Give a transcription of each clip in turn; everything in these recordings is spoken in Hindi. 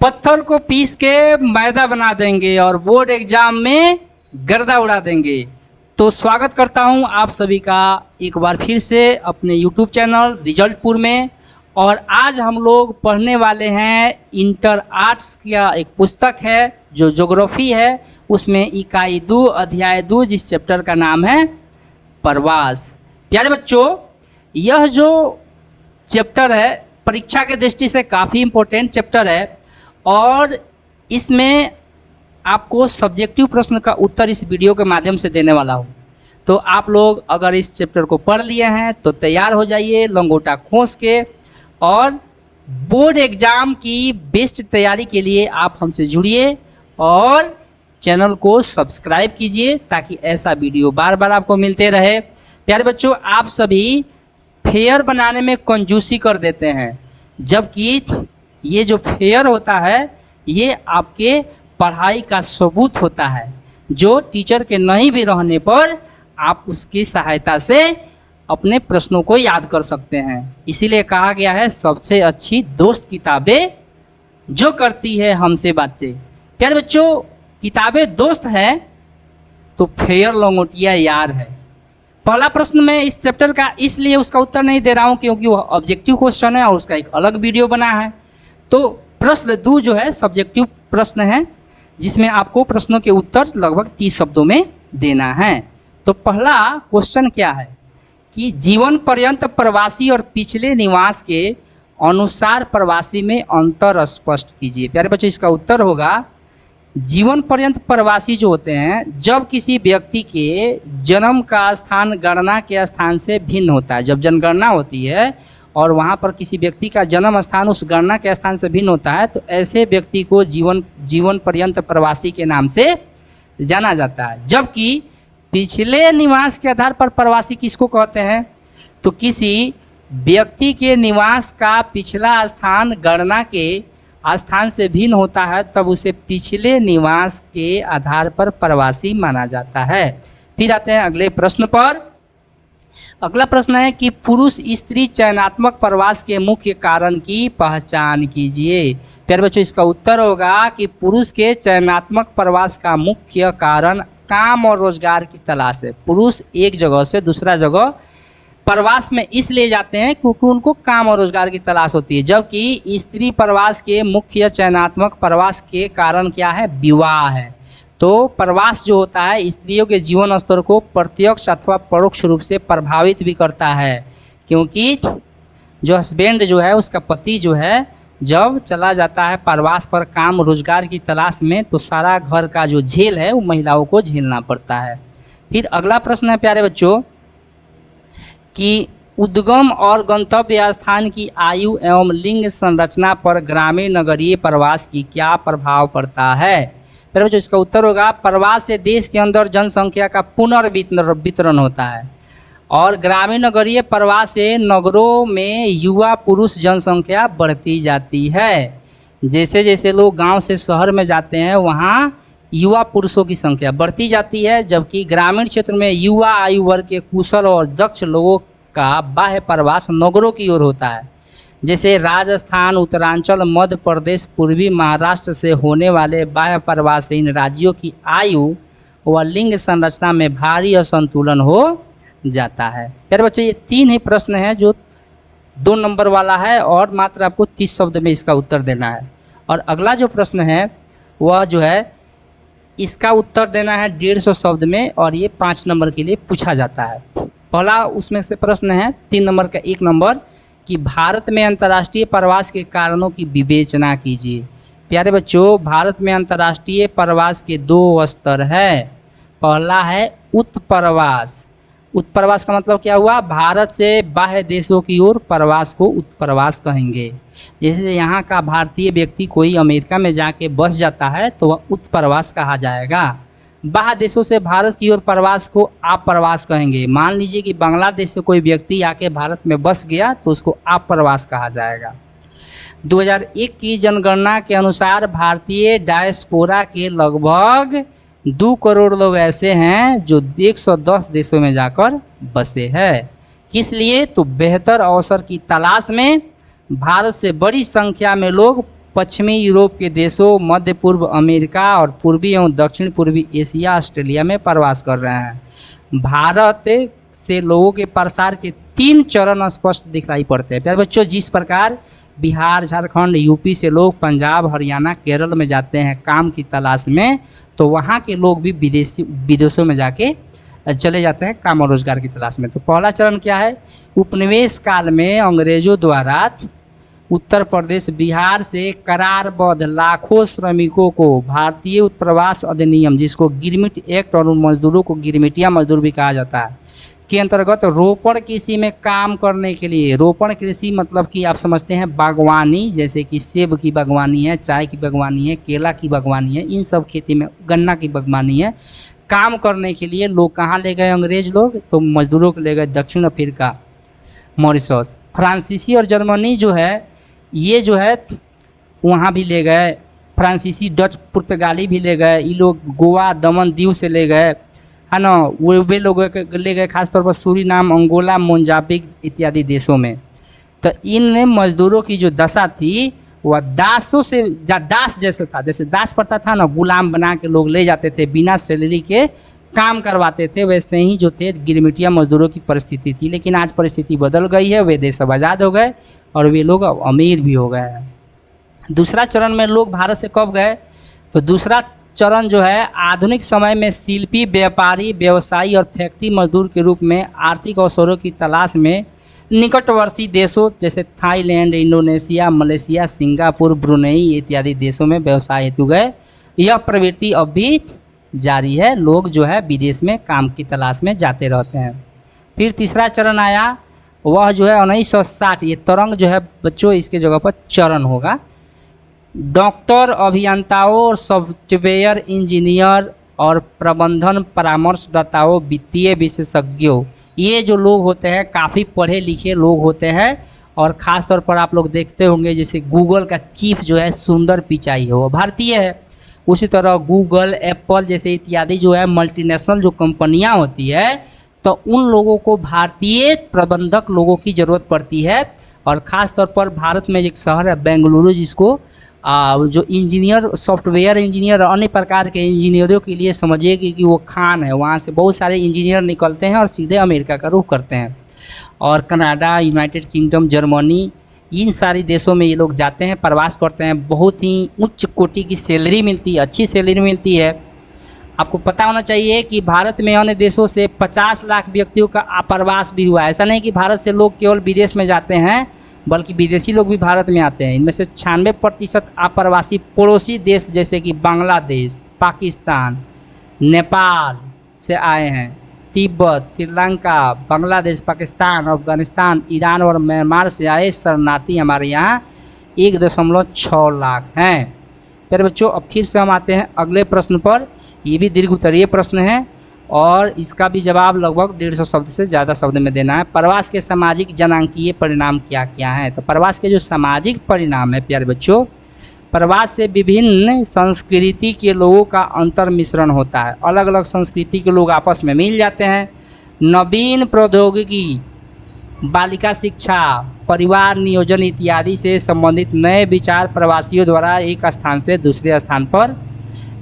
पत्थर को पीस के मैदा बना देंगे और बोर्ड एग्जाम में गर्दा उड़ा देंगे। तो स्वागत करता हूं आप सभी का एक बार फिर से अपने YouTube चैनल रिजल्टपुर में। और आज हम लोग पढ़ने वाले हैं इंटर आर्ट्स का एक पुस्तक है जो ज्योग्राफी है, उसमें इकाई 2 अध्याय 2 जिस चैप्टर का नाम है प्रवास। प्यारे बच्चों, यह जो चैप्टर है परीक्षा के दृष्टि से काफ़ी इम्पोर्टेंट चैप्टर है और इसमें आपको सब्जेक्टिव प्रश्न का उत्तर इस वीडियो के माध्यम से देने वाला हूँ। तो आप लोग अगर इस चैप्टर को पढ़ लिए हैं तो तैयार हो जाइए लंगोटा खोस के, और बोर्ड एग्ज़ाम की बेस्ट तैयारी के लिए आप हमसे जुड़िए और चैनल को सब्सक्राइब कीजिए ताकि ऐसा वीडियो बार बार आपको मिलते रहे। प्यारे बच्चों, आप सभी फेयर बनाने में कंजूसी कर देते हैं, जबकि ये जो फेयर होता है ये आपके पढ़ाई का सबूत होता है, जो टीचर के नहीं भी रहने पर आप उसकी सहायता से अपने प्रश्नों को याद कर सकते हैं। इसीलिए कहा गया है सबसे अच्छी दोस्त किताबें जो करती है हमसे बातें। प्यारे बच्चों, किताबें दोस्त हैं तो फेयर लंगोटिया यार है। पहला प्रश्न मैं इस चैप्टर का इसलिए उसका उत्तर नहीं दे रहा हूँ क्योंकि वह ऑब्जेक्टिव क्वेश्चन है और उसका एक अलग वीडियो बना है। तो प्रश्न 2 जो है सब्जेक्टिव प्रश्न है जिसमें आपको प्रश्नों के उत्तर लगभग 30 शब्दों में देना है। तो पहला क्वेश्चन क्या है कि जीवन पर्यंत प्रवासी और पिछले निवास के अनुसार प्रवासी में अंतर स्पष्ट कीजिए। प्यारे बच्चों, इसका उत्तर होगा जीवन पर्यंत प्रवासी जो होते हैं जब किसी व्यक्ति के जन्म का स्थान गणना के स्थान से भिन्न होता है। जब जनगणना होती है और वहाँ पर किसी व्यक्ति का जन्म स्थान उस गणना के स्थान से भिन्न होता है तो ऐसे व्यक्ति को जीवन पर्यंत प्रवासी के नाम से जाना जाता है। जबकि पिछले निवास के आधार पर प्रवासी किसको कहते हैं? तो किसी व्यक्ति के निवास का पिछला स्थान गणना के स्थान से भिन्न होता है तब उसे पिछले निवास के आधार पर प्रवासी माना जाता है। फिर आते हैं अगले प्रश्न पर। अगला प्रश्न है कि पुरुष स्त्री चयनात्मक प्रवास के मुख्य कारण की पहचान कीजिए। प्यारे बच्चों, इसका उत्तर होगा कि पुरुष के चयनात्मक प्रवास का मुख्य कारण काम और रोजगार की तलाश है। पुरुष एक जगह से दूसरा जगह प्रवास में इसलिए जाते हैं क्योंकि उनको काम और रोजगार की तलाश होती है, जबकि स्त्री प्रवास के मुख्य चयनात्मक प्रवास के कारण क्या है? विवाह है। तो प्रवास जो होता है स्त्रियों के जीवन स्तर को प्रत्यक्ष अथवा परोक्ष रूप से प्रभावित भी करता है, क्योंकि जो हस्बैंड जो है उसका पति जो है जब चला जाता है प्रवास पर काम रोजगार की तलाश में तो सारा घर का जो झेल है वो महिलाओं को झेलना पड़ता है। फिर अगला प्रश्न है प्यारे बच्चों कि उद्गम और गंतव्य स्थान की आयु एवं लिंग संरचना पर ग्रामीण नगरीय प्रवास की क्या प्रभाव पड़ता है? फिर बच्चों, इसका उत्तर होगा प्रवास से देश के अंदर जनसंख्या का पुनर्वितरण होता है और ग्रामीण नगरीय प्रवास से नगरों में युवा पुरुष जनसंख्या बढ़ती जाती है। जैसे जैसे लोग गांव से शहर में जाते हैं वहाँ युवा पुरुषों की संख्या बढ़ती जाती है, जबकि ग्रामीण क्षेत्र में युवा आयु वर्ग के कुशल और दक्ष लोगों का बाह्य प्रवास नगरों की ओर होता है। जैसे राजस्थान, उत्तरांचल, मध्य प्रदेश, पूर्वी महाराष्ट्र से होने वाले बाह्य प्रवास से इन राज्यों की आयु व लिंग संरचना में भारी असंतुलन हो जाता है। प्यारे बच्चों, ये 3 ही प्रश्न हैं जो 2 नंबर वाला है और मात्र आपको 30 शब्द में इसका उत्तर देना है। और अगला जो प्रश्न है वह जो है इसका उत्तर देना है 150 शब्द में और ये 5 नंबर के लिए पूछा जाता है। पहला उसमें से प्रश्न है 3 नंबर का 1 नंबर कि भारत में अंतर्राष्ट्रीय प्रवास के कारणों की विवेचना कीजिए। प्यारे बच्चों, भारत में अंतर्राष्ट्रीय प्रवास के 2 स्तर है। पहला है उत्प्रवास। उत्प्रवास का मतलब क्या हुआ? भारत से बाह्य देशों की ओर प्रवास को उत्प्रवास कहेंगे। जैसे यहाँ का भारतीय व्यक्ति कोई अमेरिका में जाके बस जाता है तो वह उत्प्रवास कहा जाएगा। बाह्य देशों से भारत की ओर प्रवास को आप्रवास कहेंगे। मान लीजिए कि बांग्लादेश से कोई व्यक्ति आके भारत में बस गया तो उसको आप्रवास कहा जाएगा। 2001 की जनगणना के अनुसार भारतीय डायस्पोरा के लगभग 2 करोड़ लोग ऐसे हैं जो 110 देशों में जाकर बसे हैं। किस लिए? तो बेहतर अवसर की तलाश में भारत से बड़ी संख्या में लोग पश्चिमी यूरोप के देशों, मध्य पूर्व अमेरिका और पूर्वी एवं दक्षिण पूर्वी एशिया, ऑस्ट्रेलिया में प्रवास कर रहे हैं। भारत से लोगों के प्रसार के 3 चरण स्पष्ट दिखाई पड़ते हैं। प्यारे बच्चों, जिस प्रकार बिहार, झारखंड, यूपी से लोग पंजाब, हरियाणा, केरल में जाते हैं काम की तलाश में, तो वहाँ के लोग भी विदेशों में जाके चले जाते हैं काम और रोजगार की तलाश में। तो पहला चरण क्या है? उपनिवेश काल में अंग्रेजों द्वारा उत्तर प्रदेश, बिहार से करारबद्ध लाखों श्रमिकों को भारतीय उत्प्रवास अधिनियम, जिसको गिरमिट एक्ट और उन मजदूरों को गिरमिटिया मजदूर भी कहा जाता है, के अंतर्गत रोपण कृषि में काम करने के लिए, रोपण कृषि मतलब कि आप समझते हैं बागवानी, जैसे कि सेब की बागवानी है, चाय की बागवानी है, केला की बागवानी है, इन सब खेती में, गन्ना की बागवानी है, काम करने के लिए लोग कहाँ ले गए अंग्रेज लोग? तो मजदूरों को ले गए दक्षिण अफ्रीका, मॉरिशस। फ्रांसीसी और जर्मनी जो है, ये जो है वहाँ भी ले गए, फ्रांसीसी, डच, पुर्तगाली भी ले गए, ये लोग गोवा, दमन दीव से ले गए, है ना, वो वे लोग ले गए खासतौर पर सूरीनाम, अंगोला, मोजाम्बिक इत्यादि देशों में। तो इन मजदूरों की जो दशा थी वह दासों से दास जैसे था, जैसे दास प्रथा था ना, गुलाम बना के लोग ले जाते थे, बिना सैलरी के काम करवाते थे, वैसे ही जो थे गिरमिटिया मजदूरों की परिस्थिति थी। लेकिन आज परिस्थिति बदल गई है, वे देश अब आज़ाद हो गए और वे लोग अब अमीर भी हो गए हैं। दूसरा चरण में लोग भारत से कब गए? तो दूसरा चरण जो है आधुनिक समय में शिल्पी, व्यापारी, व्यवसायी और फैक्ट्री मजदूर के रूप में आर्थिक अवसरों की तलाश में निकटवर्ती देशों जैसे Thailand, Indonesia, Malaysia, Singapore, Brunei इत्यादि देशों में व्यवसाय हेतु गए। यह प्रवृत्ति अब भी जारी है, लोग जो है विदेश में काम की तलाश में जाते रहते हैं। फिर तीसरा चरण आया, वह जो है 1960, ये तरंग जो है बच्चों इसके जगह पर चरण होगा। डॉक्टर, अभियंताओं और सॉफ्टवेयर इंजीनियर और प्रबंधन परामर्शदाताओं, वित्तीय विशेषज्ञों, ये जो लोग होते हैं काफ़ी पढ़े लिखे लोग होते हैं। और ख़ास तौर पर आप लोग देखते होंगे जैसे गूगल का चीफ जो है सुंदर पिचाई है, वो भारतीय है। उसी तरह गूगल, एप्पल जैसे इत्यादि जो है मल्टीनेशनल जो कंपनियां होती है, तो उन लोगों को भारतीय प्रबंधक लोगों की ज़रूरत पड़ती है। और ख़ास तौर पर भारत में एक शहर है बेंगलुरु, जिसको जो इंजीनियर, सॉफ्टवेयर इंजीनियर और अन्य प्रकार के इंजीनियरों के लिए समझिए कि वो खान है। वहाँ से बहुत सारे इंजीनियर निकलते हैं और सीधे अमेरिका का रुख करते हैं। और कनाडा, यूनाइटेड किंगडम, जर्मनी, इन सारी देशों में ये लोग जाते हैं, प्रवास करते हैं। बहुत ही उच्च कोटि की सैलरी मिलती है, अच्छी सैलरी मिलती है। आपको पता होना चाहिए कि भारत में अन्य देशों से 50 लाख व्यक्तियों का आप्रवास भी हुआ है। ऐसा नहीं कि भारत से लोग केवल विदेश में जाते हैं, बल्कि विदेशी लोग भी भारत में आते हैं। इनमें से 96% आप्रवासी पड़ोसी देश जैसे कि बांग्लादेश, पाकिस्तान, नेपाल से आए हैं। तिब्बत, श्रीलंका, बांग्लादेश, पाकिस्तान, अफगानिस्तान, ईरान और म्यांमार से आए शरणार्थी हमारे यहाँ 1.6 लाख हैं। फिर बच्चों अब फिर से हम आते हैं अगले प्रश्न पर। ये भी दीर्घ उत्तरीय प्रश्न है और इसका भी जवाब लगभग 150 शब्द से ज़्यादा शब्द में देना है। प्रवास के सामाजिक जनांकीय परिणाम क्या क्या हैं? तो प्रवास के जो सामाजिक परिणाम है प्यारे बच्चों, प्रवास से विभिन्न संस्कृति के लोगों का अंतर मिश्रण होता है। अलग अलग संस्कृति के लोग आपस में मिल जाते हैं। नवीन प्रौद्योगिकी, बालिका शिक्षा, परिवार नियोजन इत्यादि से संबंधित नए विचार प्रवासियों द्वारा एक स्थान से दूसरे स्थान पर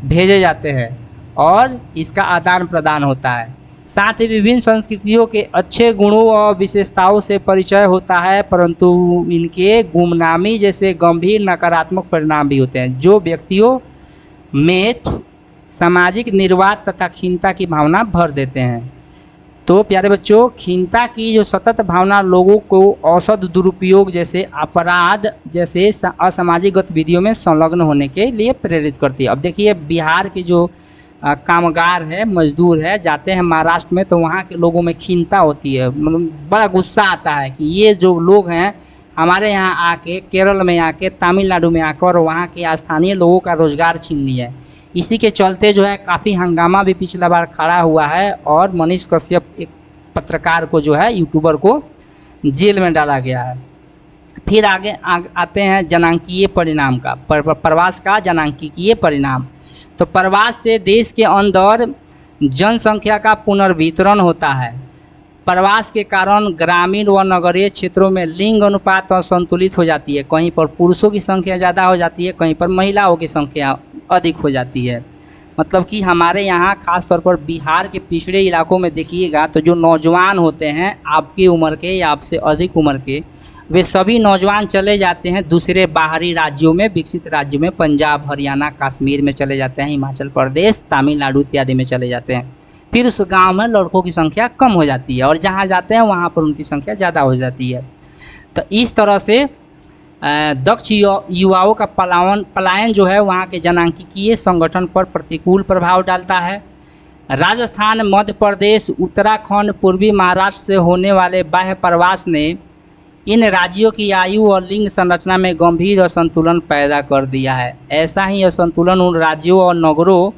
भेजे जाते हैं और इसका आदान प्रदान होता है। साथ ही विभिन्न संस्कृतियों के अच्छे गुणों और विशेषताओं से परिचय होता है, परंतु इनके गुमनामी जैसे गंभीर नकारात्मक परिणाम भी होते हैं, जो व्यक्तियों में सामाजिक निर्वात तथा खीनता की भावना भर देते हैं। तो प्यारे बच्चों, खीनता की जो सतत भावना लोगों को औसत दुरुपयोग जैसे अपराध जैसे असामाजिक गतिविधियों में संलग्न होने के लिए प्रेरित करती है। अब देखिए बिहार के जो कामगार है, मजदूर है, जाते हैं महाराष्ट्र में, तो वहाँ के लोगों में खीनता होती है, मतलब बड़ा गुस्सा आता है कि ये जो लोग हैं हमारे यहाँ आके, केरल में आके, तमिलनाडु में आकर वहाँ के स्थानीय लोगों का रोज़गार छीन लिया है। इसी के चलते जो है काफ़ी हंगामा भी पिछला बार खड़ा हुआ है और मनीष कश्यप एक पत्रकार को जो है, यूट्यूबर को जेल में डाला गया है। फिर आगे आते हैं जनांकीय परिणाम का, प्रवास का जनांकीय परिणाम। तो प्रवास से देश के अंदर जनसंख्या का पुनर्वितरण होता है। प्रवास के कारण ग्रामीण व नगरीय क्षेत्रों में लिंग अनुपात असंतुलित हो जाती है। कहीं पर पुरुषों की संख्या ज़्यादा हो जाती है, कहीं पर महिलाओं की संख्या अधिक हो जाती है। मतलब कि हमारे यहाँ खास तौर पर बिहार के पिछड़े इलाकों में देखिएगा तो जो नौजवान होते हैं आपकी उम्र के या आपसे अधिक उम्र के, वे सभी नौजवान चले जाते हैं दूसरे बाहरी राज्यों में, विकसित राज्यों में, पंजाब, हरियाणा, कश्मीर में चले जाते हैं, हिमाचल प्रदेश, तमिलनाडु इत्यादि में चले जाते हैं। फिर उस गांव में लड़कों की संख्या कम हो जाती है और जहां जाते हैं वहां पर उनकी संख्या ज़्यादा हो जाती है। तो इस तरह से दक्ष युवाओं का पलायन जो है वहाँ के जनांकिकीय संगठन पर प्रतिकूल प्रभाव डालता है। राजस्थान, मध्य प्रदेश, उत्तराखंड, पूर्वी महाराष्ट्र से होने वाले बाह्य प्रवास ने इन राज्यों की आयु और लिंग संरचना में गंभीर असंतुलन पैदा कर दिया है। ऐसा ही असंतुलन उन राज्यों और नगरों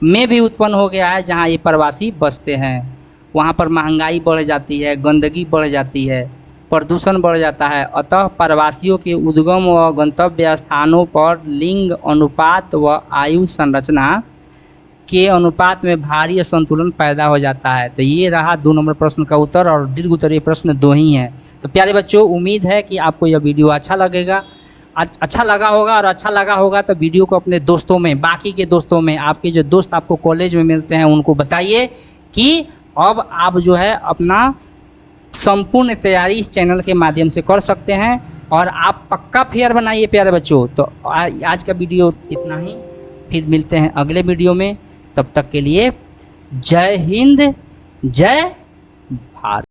में भी उत्पन्न हो गया है जहाँ ये प्रवासी बसते हैं। वहाँ पर महंगाई बढ़ जाती है, गंदगी बढ़ जाती है, प्रदूषण बढ़ जाता है। अतः प्रवासियों के उद्गम व गंतव्य स्थानों पर लिंग अनुपात व आयु संरचना के अनुपात में भारी असंतुलन पैदा हो जाता है। तो ये रहा 2 नंबर प्रश्न का उत्तर और दीर्घ उत्तरीय प्रश्न 2 ही हैं। तो प्यारे बच्चों, उम्मीद है कि आपको यह वीडियो अच्छा लगेगा, अच्छा लगा होगा, और अच्छा लगा होगा तो वीडियो को अपने दोस्तों में, बाकी के दोस्तों में, आपके जो दोस्त आपको कॉलेज में मिलते हैं उनको बताइए कि अब आप जो है अपना संपूर्ण तैयारी इस चैनल के माध्यम से कर सकते हैं और आप पक्का फेयर बनाइए प्यारे बच्चों। तो आज का वीडियो इतना ही, फिर मिलते हैं अगले वीडियो में। तब तक के लिए जय हिंद, जय भारत।